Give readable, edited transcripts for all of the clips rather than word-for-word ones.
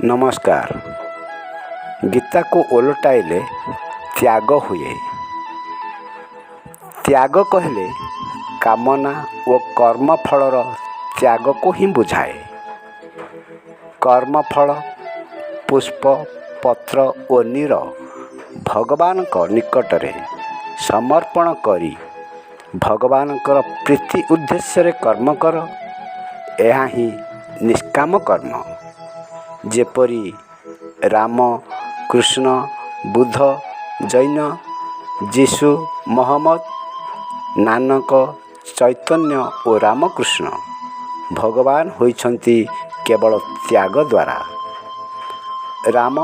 नमस्कार। गीता को ओलटाइले त्याग हुए। त्याग कहले कामना और कर्मफलर त्याग को ही बुझाए। कर्मफल पुष्प पत्र और नीर भगवान को निकटरे समर्पण करी भगवान प्रीति उद्देश्य कर्म कर। यह ही निष्काम कर्म। जेपरी राम कृष्ण बुद्ध जैन जीशु मोहम्मद नानक चैतन्य और रामकृष्ण भगवान होइछंती केवल त्याग द्वारा। राम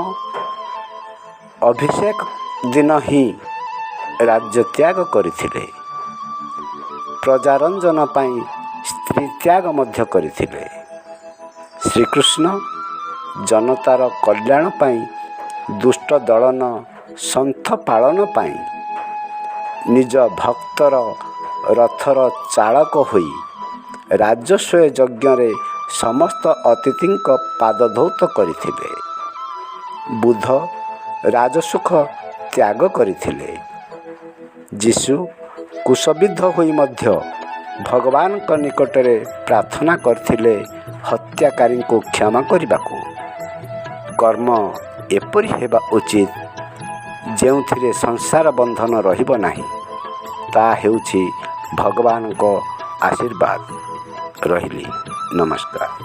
अभिषेक दिन ही राज्य त्याग करथिले। प्रजारंजन पाई स्त्री त्याग मध्य करथिले। श्रीकृष्ण जनतार कल्याण पाई दुष्ट दलन संथ पालन पाई निज भक्तर रथर चालक होई राजस्व यज्ञ रे समस्त अतिथि पादधौत करथिले। बुद्ध राजसुख त्याग करथिले। जीशु कुशबिद्ध होई मध्य भगवान का निकटरे प्रार्थना करथिले हत्याकारी को क्षमा करने। कर्म एपरी हेबा उचित जेउथिरे संसार बंधन रहिबो नाही। ता हेउछि भगवान को आशीर्वाद। रहिली। नमस्कार।